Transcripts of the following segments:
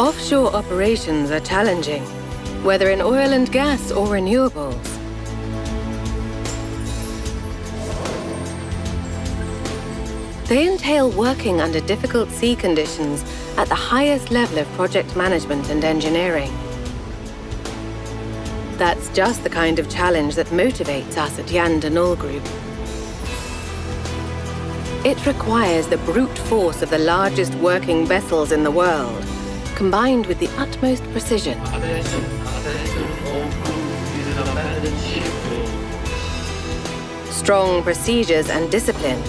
Offshore operations are challenging, whether in oil and gas or renewables. They entail working under difficult sea conditions at the highest level of project management and engineering. That's just the kind of challenge that motivates us at Nul Group. It requires the brute force of the largest working vessels in the world, combined with the utmost precision. Strong procedures and discipline,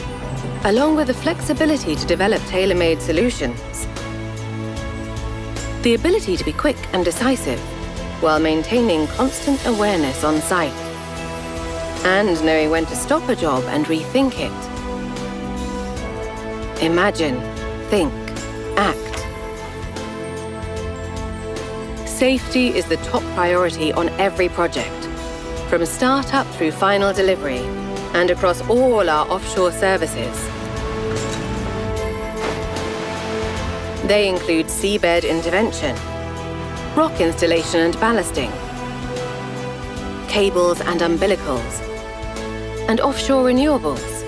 along with the flexibility to develop tailor-made solutions. The ability to be quick and decisive, while maintaining constant awareness on site. And knowing when to stop a job and rethink it. Imagine, think, act. Safety is the top priority on every project, from start-up through final delivery, and across all our offshore services. They include seabed intervention, rock installation and ballasting, cables and umbilicals, and offshore renewables.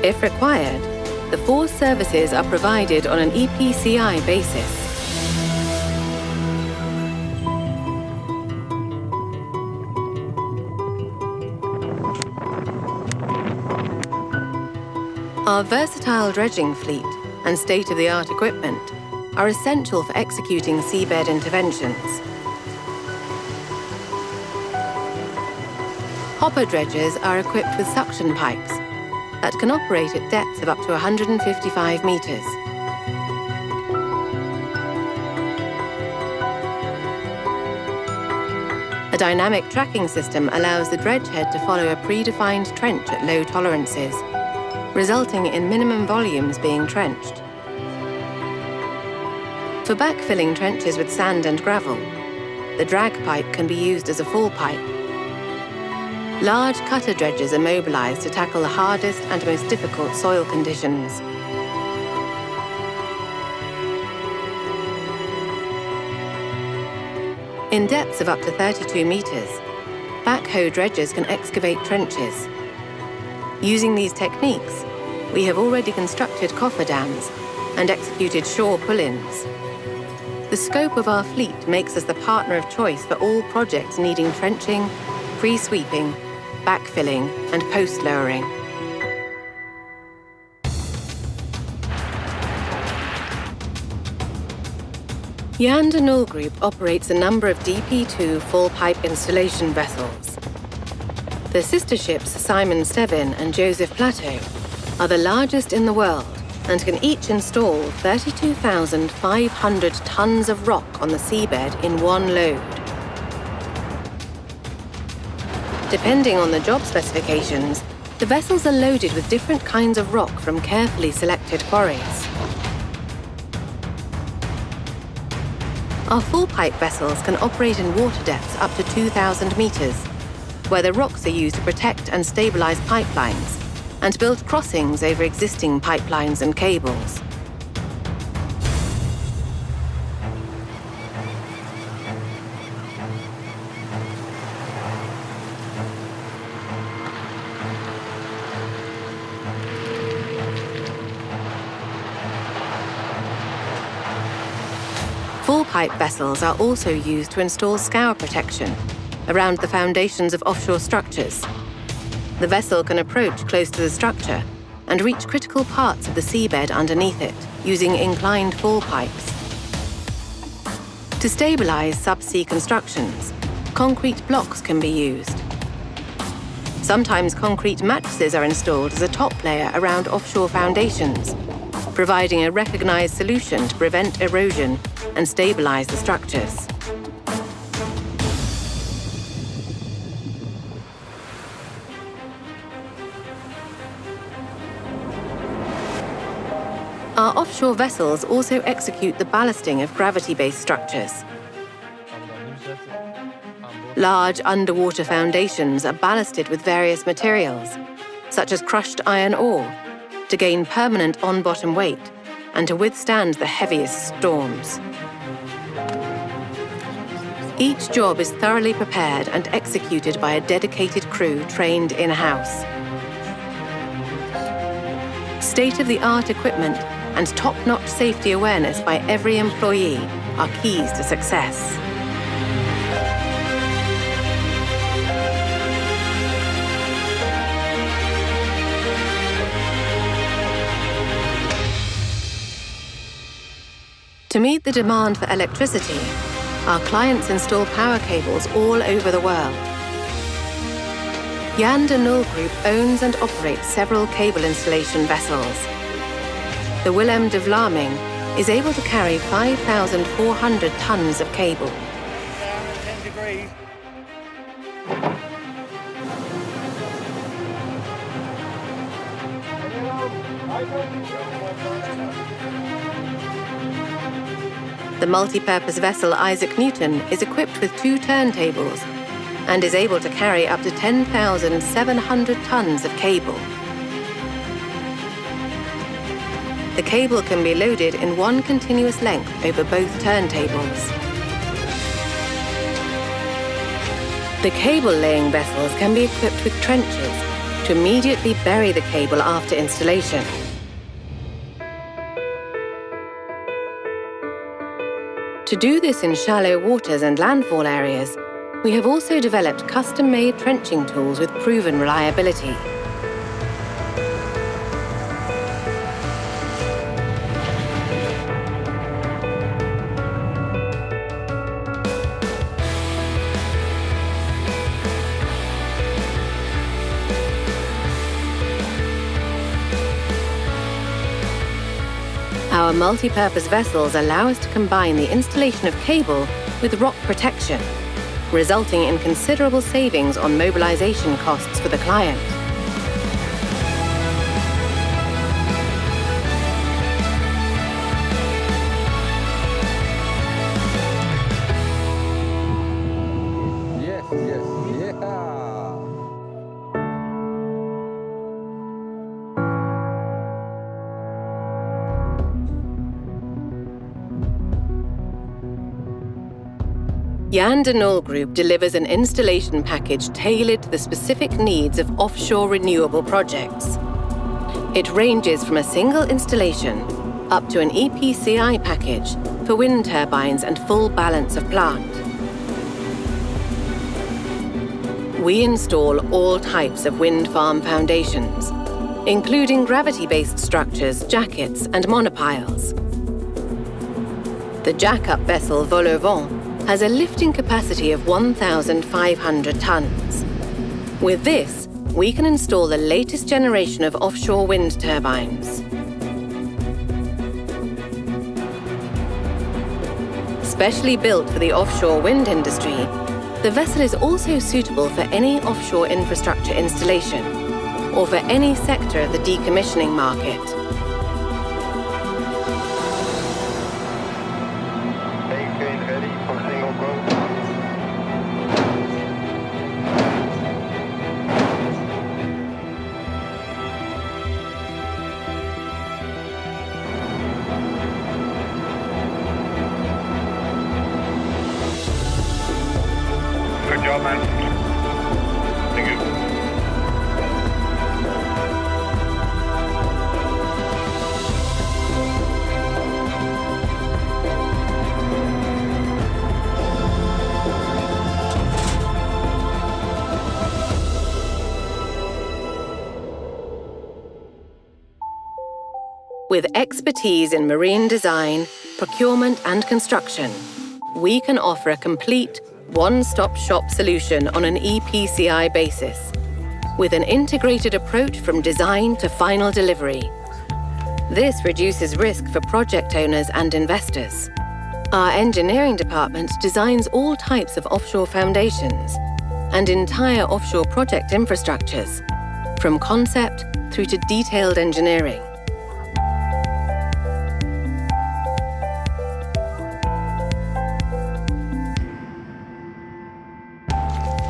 If required, the 4 services are provided on an EPCI basis. Our versatile dredging fleet and state-of-the-art equipment are essential for executing seabed interventions. Hopper dredgers are equipped with suction pipes that can operate at depths of up to 155 meters. A dynamic tracking system allows the dredge head to follow a predefined trench at low tolerances, resulting in minimum volumes being trenched. For backfilling trenches with sand and gravel, the drag pipe can be used as a fall pipe. Large cutter dredgers are mobilized to tackle the hardest and most difficult soil conditions. In depths of up to 32 meters, backhoe dredgers can excavate trenches. Using these techniques, we have already constructed cofferdams and executed shore pull-ins. The scope of our fleet makes us the partner of choice for all projects needing trenching, pre-sweeping, backfilling, and post-lowering. Nul Group operates a number of DP2 full pipe installation vessels. The sister ships Simon Stevin and Joseph Plateau are the largest in the world and can each install 32,500 tons of rock on the seabed in one load. Depending on the job specifications, the vessels are loaded with different kinds of rock from carefully selected quarries. Our full pipe vessels can operate in water depths up to 2,000 meters, where the rocks are used to protect and stabilize pipelines and build crossings over existing pipelines and cables. Full pipe vessels are also used to install scour protection around the foundations of offshore structures. The vessel can approach close to the structure and reach critical parts of the seabed underneath it using inclined fall pipes. To stabilize subsea constructions, concrete blocks can be used. Sometimes concrete mattresses are installed as a top layer around offshore foundations, providing a recognized solution to prevent erosion and stabilize the structures. Our offshore vessels also execute the ballasting of gravity-based structures. Large underwater foundations are ballasted with various materials, such as crushed iron ore, to gain permanent on-bottom weight and to withstand the heaviest storms. Each job is thoroughly prepared and executed by a dedicated crew trained in-house. State-of-the-art equipment and top-notch safety awareness by every employee are keys to success. To meet the demand for electricity, our clients install power cables all over the world. Nul Group owns and operates several cable installation vessels. The Willem de Vlaming is able to carry 5,400 tons of cable. Down at 10 degrees. The multi-purpose vessel Isaac Newton is equipped with 2 turntables and is able to carry up to 10,700 tons of cable. The cable can be loaded in one continuous length over both turntables. The cable-laying vessels can be equipped with trenches to immediately bury the cable after installation. To do this in shallow waters and landfall areas, we have also developed custom-made trenching tools with proven reliability. Our multi-purpose vessels allow us to combine the installation of cable with rock protection, resulting in considerable savings on mobilization costs for the client. Yes, yeah. Nul Group delivers an installation package tailored to the specific needs of offshore renewable projects. It ranges from a single installation up to an EPCI package for wind turbines and full balance of plant. We install all types of wind farm foundations, including gravity-based structures, jackets, and monopiles. The jack-up vessel Vol au Vent has a lifting capacity of 1,500 tons. With this, we can install the latest generation of offshore wind turbines. Specially built for the offshore wind industry, the vessel is also suitable for any offshore infrastructure installation or for any sector of the decommissioning market. Ready for single growth. Good job, man. Thank you. With expertise in marine design, procurement, and construction, we can offer a complete one-stop shop solution on an EPCI basis, with an integrated approach from design to final delivery. This reduces risk for project owners and investors. Our engineering department designs all types of offshore foundations and entire offshore project infrastructures, from concept through to detailed engineering.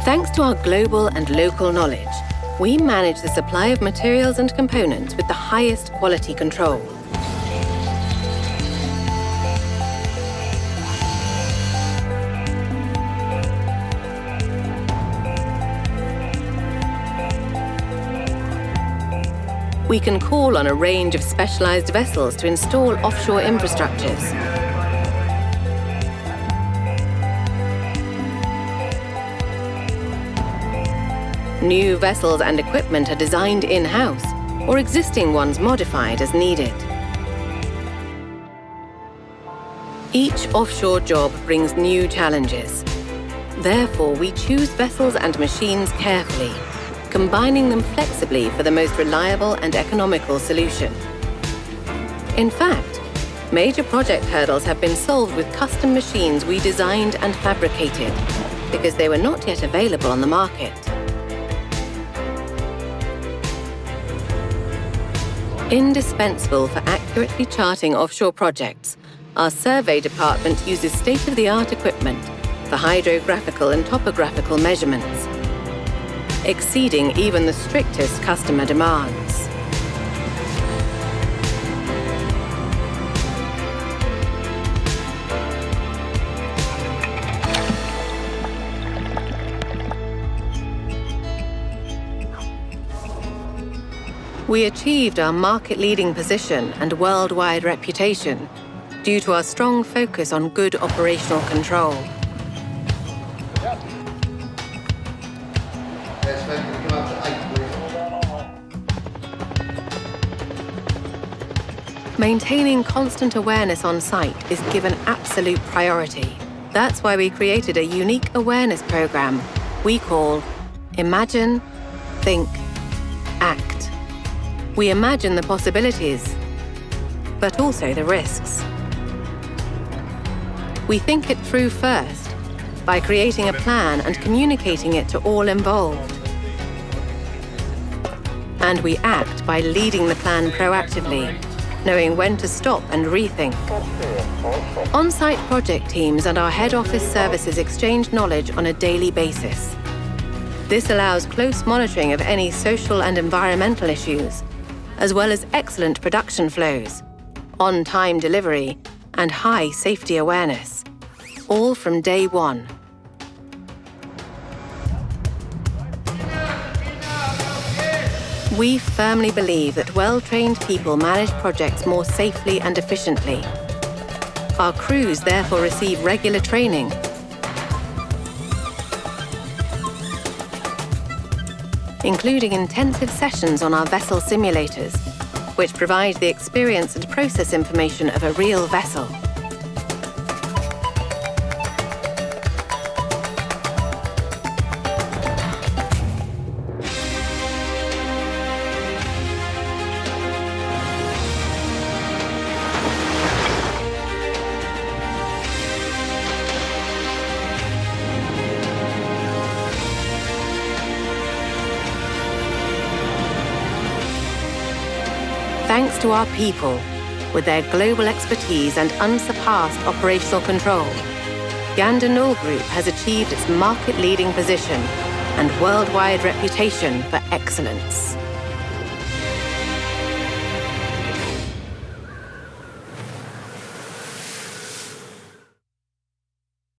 Thanks to our global and local knowledge, we manage the supply of materials and components with the highest quality control. we can call on a range of specialized vessels to install offshore infrastructures. New vessels and equipment are designed in-house, or existing ones modified as needed. Each offshore job brings new challenges. Therefore, we choose vessels and machines carefully, combining them flexibly for the most reliable and economical solution. In fact, major project hurdles have been solved with custom machines we designed and fabricated, because they were not yet available on the market. Indispensable for accurately charting offshore projects, our survey department uses state-of-the-art equipment for hydrographical and topographical measurements, exceeding even the strictest customer demands. We achieved our market-leading position and worldwide reputation due to our strong focus on good operational control. Maintaining constant awareness on site is given absolute priority. That's why we created a unique awareness program we call Imagine, Think, Act. We imagine the possibilities, but also the risks. We think it through first by creating a plan and communicating it to all involved. And we act by leading the plan proactively, knowing when to stop and rethink. On-site project teams and our head office services exchange knowledge on a daily basis. This allows close monitoring of any social and environmental issues, as well as excellent production flows, on-time delivery, and high safety awareness, all from day one. We firmly believe that well-trained people manage projects more safely and efficiently. Our crews therefore receive regular training, including intensive sessions on our vessel simulators, which provide the experience and process information of a real vessel. Thanks to our people, with their global expertise and unsurpassed operational control, Nul Group has achieved its market-leading position and worldwide reputation for excellence.